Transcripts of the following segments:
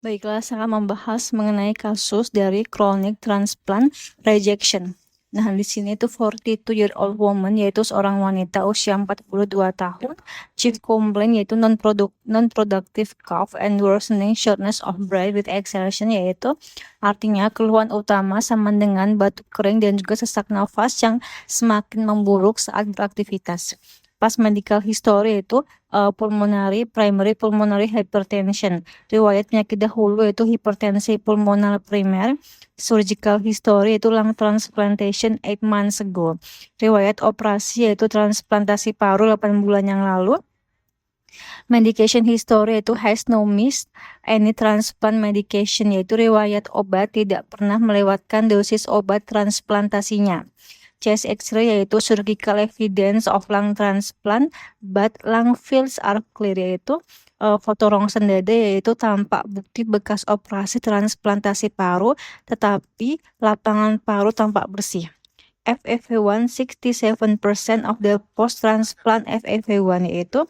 Baiklah, saya akan membahas mengenai kasus dari chronic transplant rejection. Nah, di sini itu 42-year-old woman, yaitu seorang wanita usia 42 tahun. Chief complaint yaitu non-productive cough and worsening shortness of breath with exhalation, yaitu artinya keluhan utama sama dengan batuk kering dan juga sesak nafas yang semakin memburuk saat beraktivitas. Pas medical history yaitu primary pulmonary hypertension. Riwayat penyakit dahulu yaitu hipertensi pulmoner primer. Surgical history yaitu lung transplantation 8 months ago. Riwayat operasi yaitu transplantasi paru 8 bulan yang lalu. Medication history yaitu has no missed any transplant medication, yaitu riwayat obat tidak pernah melewatkan dosis obat transplantasinya. Chest X-ray yaitu surgical evidence of lung transplant but lung fields are clear, yaitu foto rongsen dada yaitu tampak bukti bekas operasi transplantasi paru tetapi lapangan paru tampak bersih. FEV1 67% of the post transplant FEV1, yaitu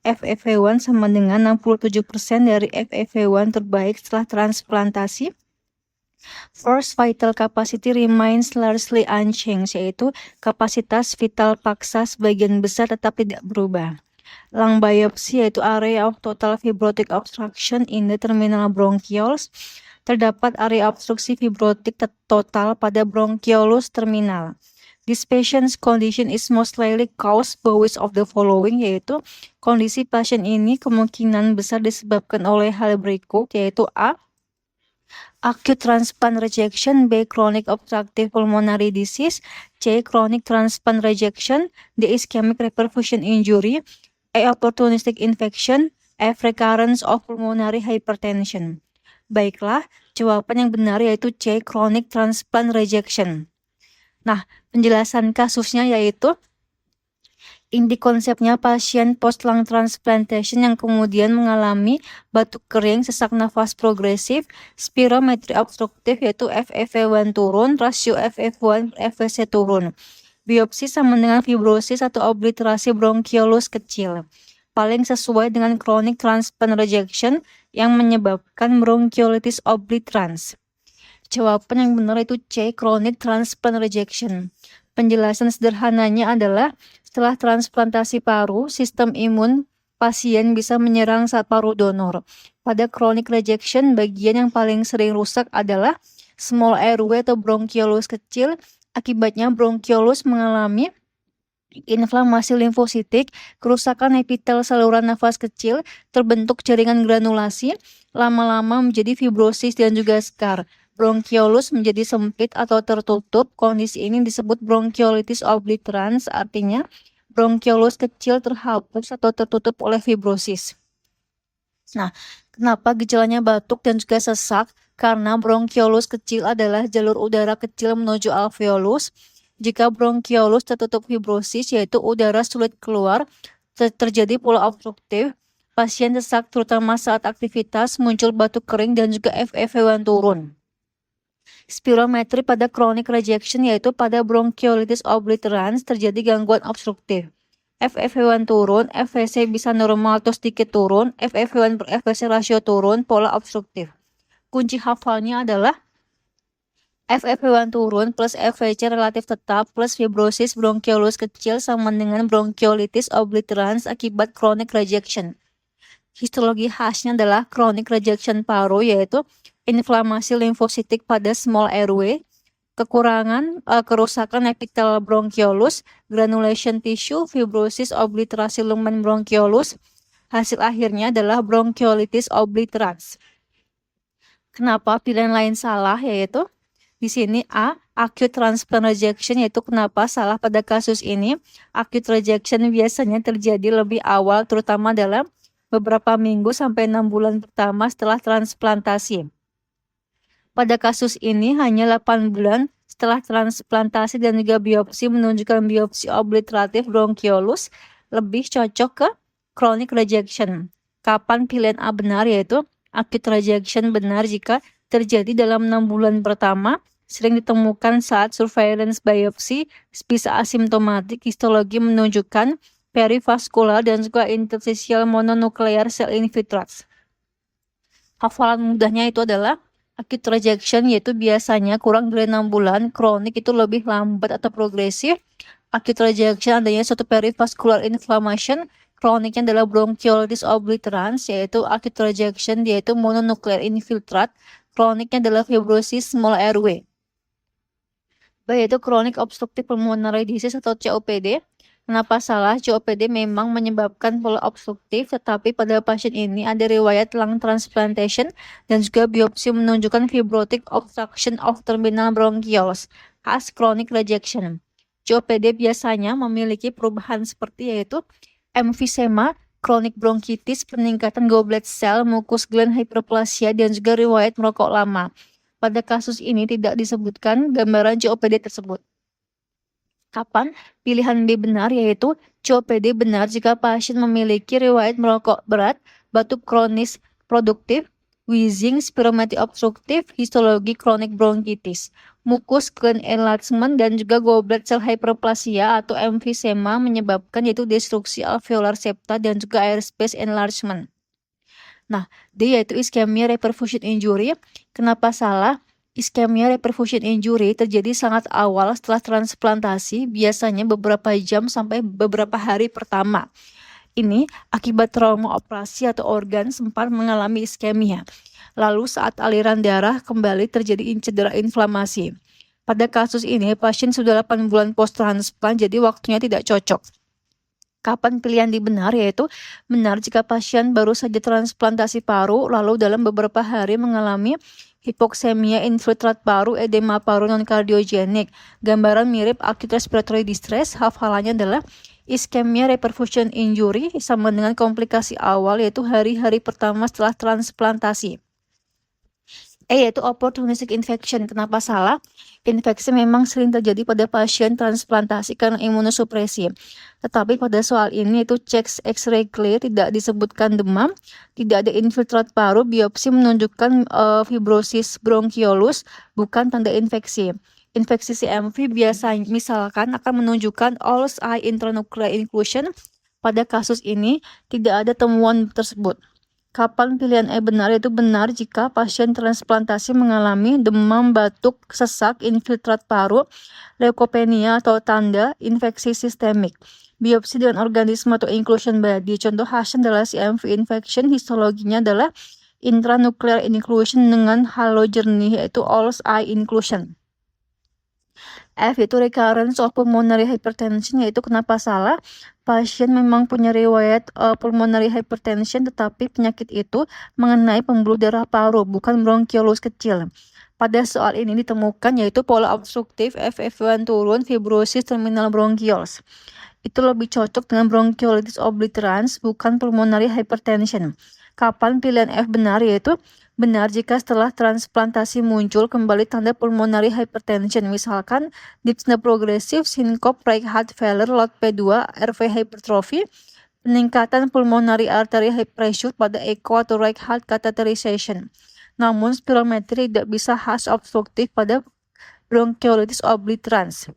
FEV1 sama dengan 67% dari FEV1 terbaik setelah transplantasi. Forced vital capacity remains largely unchanged, yaitu kapasitas vital paksa sebagian besar tetap tidak berubah. Lung biopsy yaitu area of total fibrotic obstruction in the terminal bronchioles. Terdapat area obstruksi fibrotik total pada bronchiolus terminal. This patient's condition is most likely caused by which of the following, yaitu kondisi pasien ini kemungkinan besar disebabkan oleh hal berikut, yaitu A. Acute transplant rejection, B. Chronic obstructive pulmonary disease, C. Chronic transplant rejection, D. Ischemic reperfusion injury, E. Opportunistic infection, F. Recurrence of pulmonary hypertension. Baiklah, jawaban yang benar yaitu C. Chronic transplant rejection. Nah, penjelasan kasusnya yaitu inti konsepnya pasien post lung transplantation yang kemudian mengalami batuk kering, sesak nafas progresif, spirometri obstruktif yaitu FEV1 turun, rasio FEV1 per FVC turun. Biopsi sama dengan fibrosis atau obliterasi bronchiolus kecil. Paling sesuai dengan chronic transplant rejection yang menyebabkan bronchiolitis obliterans. Jawaban yang benar itu C, chronic transplant rejection. Penjelasan sederhananya adalah setelah transplantasi paru, sistem imun pasien bisa menyerang saat paru donor. Pada chronic rejection, bagian yang paling sering rusak adalah small airway atau bronchiolus kecil. Akibatnya bronchiolus mengalami inflamasi limfositik, kerusakan epitel saluran nafas kecil, terbentuk jaringan granulasi, lama-lama menjadi fibrosis dan juga scar. Bronchiolus menjadi sempit atau tertutup. Kondisi ini disebut bronchiolitis obliterans, artinya bronchiolus kecil terhapus atau tertutup oleh fibrosis. Nah, kenapa gejalanya batuk dan juga sesak? Karena bronchiolus kecil adalah jalur udara kecil menuju alveolus. Jika bronchiolus tertutup fibrosis, yaitu udara sulit keluar, terjadi pula obstruktif. Pasien sesak terutama saat aktivitas, muncul batuk kering dan juga FEV1 turun. Spirometri pada chronic rejection yaitu pada bronchiolitis obliterans terjadi gangguan obstruktif. FEV1 turun, FVC bisa normal atau sedikit turun, FEV1 per FVC rasio turun, pola obstruktif. Kunci hafalnya adalah FEV1 turun plus FVC relatif tetap plus fibrosis bronchiolus kecil sama dengan bronchiolitis obliterans akibat chronic rejection. Histologi khasnya adalah chronic rejection paru, yaitu inflamasi limfositik pada small airway, kerusakan epitel bronchiolus, granulation tissue, fibrosis obliterasi lumen bronchiolus. Hasil akhirnya adalah bronchiolitis obliterans. Kenapa pilihan lain salah? Yaitu di sini A, acute transplant rejection, yaitu kenapa salah pada kasus ini. Acute rejection biasanya terjadi lebih awal, terutama dalam beberapa minggu sampai 6 bulan pertama setelah transplantasi. Pada kasus ini hanya 8 bulan setelah transplantasi dan juga biopsi menunjukkan biopsi obliteratif bronchiolus lebih cocok ke chronic rejection. Kapan pilihan A benar? Yaitu acute rejection benar jika terjadi dalam 6 bulan pertama, sering ditemukan saat surveillance biopsi, bisa asimptomatik, histologi menunjukkan perivaskular dan juga interstitial mononuklear cell infiltrats. Hafalan mudahnya itu adalah acute rejection yaitu biasanya kurang dari 6 bulan, kronik itu lebih lambat atau progresif. Acute rejection adanya suatu perivascular inflammation, kroniknya adalah bronchiolitis obliterans yaitu acute rejection yaitu mononuclear infiltrate, kroniknya adalah fibrosis small airway. Yaitu chronic obstructive pulmonary disease atau COPD. Kenapa salah? COPD memang menyebabkan pola obstruktif, tetapi pada pasien ini ada riwayat lung transplantation dan juga biopsi menunjukkan fibrotic obstruction of terminal bronchioles, khas chronic rejection. COPD biasanya memiliki perubahan seperti yaitu emphysema, chronic bronchitis, peningkatan goblet cell, mucus gland hyperplasia, dan juga riwayat merokok lama. Pada kasus ini tidak disebutkan gambaran COPD tersebut. Kapan pilihan B benar yaitu COPD benar jika pasien memiliki riwayat merokok berat, batuk kronis produktif, wheezing, spirometri obstruktif, histologi kronik bronkitis, mucus gland enlargement dan juga goblet cell hyperplasia atau emphysema menyebabkan yaitu destruksi alveolar septa dan juga airspace enlargement. Nah, D yaitu ischemia reperfusion injury. Kenapa salah? Ischemia reperfusion injury terjadi sangat awal setelah transplantasi, biasanya beberapa jam sampai beberapa hari pertama. Ini akibat trauma operasi atau organ sempat mengalami iskemia. Lalu saat aliran darah kembali terjadi cedera inflamasi. Pada kasus ini, pasien sudah 8 bulan post-transplant, jadi waktunya tidak cocok. Kapan pilihan benar yaitu benar jika pasien baru saja transplantasi paru, lalu dalam beberapa hari mengalami hipoksemia infiltrat paru, edema paru non-kardiogenik. Gambaran mirip acute respiratory distress, hafalannya adalah ischemia reperfusion injury sama dengan komplikasi awal yaitu hari-hari pertama setelah transplantasi. Yaitu opportunistic infection. Kenapa salah? Infeksi memang sering terjadi pada pasien transplantasi karena imunosupresi. Tetapi pada soal ini itu cek X-ray clear, tidak disebutkan demam, tidak ada infiltrat paru, biopsi menunjukkan fibrosis bronchiolus, bukan tanda infeksi. Infeksi CMV biasanya misalkan akan menunjukkan All's eye intranuclear inclusion. Pada kasus ini tidak ada temuan tersebut. Kapan pilihan E benar? Itu benar jika pasien transplantasi mengalami demam, batuk, sesak, infiltrat paru, leukopenia atau tanda infeksi sistemik. Biopsi dengan organisme atau inclusion body. Contoh khasnya adalah CMV infection, histologinya adalah intranuclear inclusion dengan halo jernih yaitu All's eye inclusion. F yaitu recurrence of pulmonary hypertension, yaitu kenapa salah? Pasien memang punya riwayat pulmonary hypertension, tetapi penyakit itu mengenai pembuluh darah paru, bukan bronchiolus kecil. Pada soal ini ditemukan yaitu pola obstruktif, FEV1 turun, fibrosis terminal bronchioles. Itu lebih cocok dengan bronchiolitis obliterans, bukan pulmonary hypertension. Kapan pilihan F benar? Yaitu benar jika setelah transplantasi muncul kembali tanda pulmonary hypertension, misalkan dyspnea progresif, sinkop, right heart failure, LOT-P2, RV hypertrophy, peningkatan pulmonary artery pressure pada echo atau right heart catheterization. Namun spirometri tidak bisa khas obstruktif pada bronchiolitis obliterans.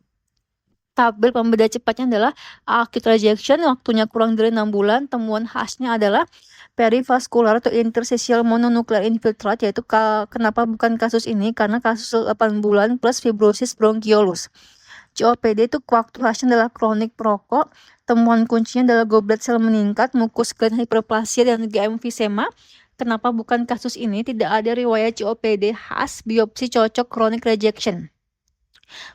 Tabel pembeda cepatnya adalah acute rejection, waktunya kurang dari 6 bulan. Temuan khasnya adalah perivaskular atau interstitial mononuclear infiltrate, yaitu kenapa bukan kasus ini? Karena kasus 8 bulan plus fibrosis bronchiolus. COPD itu waktu khasnya adalah kronik perokok. Temuan kuncinya adalah goblet cell meningkat, mucus gland hyperplasia, dan juga emphysema. Kenapa bukan kasus ini? Tidak ada riwayat COPD khas, biopsi cocok chronic rejection.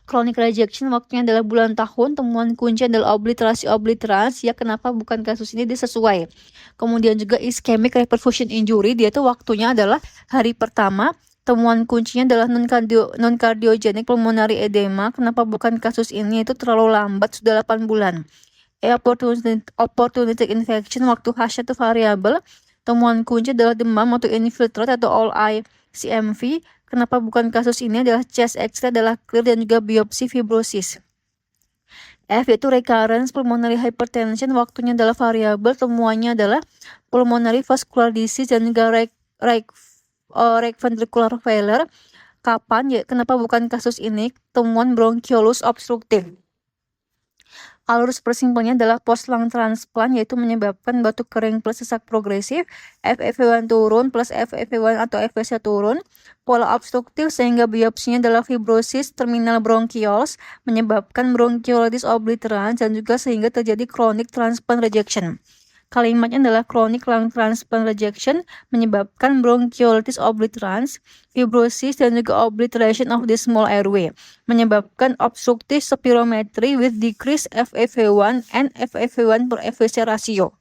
Chronic rejection waktunya adalah bulan tahun, temuan kunci adalah obliterasi obliterans, ya kenapa bukan kasus ini dia sesuai. Kemudian juga ischemic reperfusion injury, dia tuh waktunya adalah hari pertama, temuan kuncinya adalah non-cardiogenic pulmonary edema, kenapa bukan kasus ini, itu terlalu lambat, sudah 8 bulan. Opportunistic infection, waktu khasnya itu variabel, temuan kunci adalah demam atau infiltrate atau all eye CMV. Kenapa bukan kasus ini? Adalah chest X-ray adalah clear dan juga biopsi fibrosis. F yaitu recurrence pulmonary hypertension, waktunya adalah variabel, temuannya adalah pulmonary vascular disease dan juga right ventricular failure. Kapan? Ya, kenapa bukan kasus ini? Temuan bronchiolus obstruktif. Alur super simpelnya adalah post lung transplant, yaitu menyebabkan batuk kering plus sesak progresif, FEV1 turun plus FEV1 atau FVC turun, pola obstruktif sehingga biopsinya adalah fibrosis terminal bronchioles, menyebabkan bronchiolitis obliterans dan juga sehingga terjadi chronic transplant rejection. Kalimatnya adalah chronic lung transplant rejection menyebabkan bronchiolitis obliterans, fibrosis dan juga obliteration of the small airway, menyebabkan obstructive spirometry with decreased FEV1 and FEV1 per FVC ratio.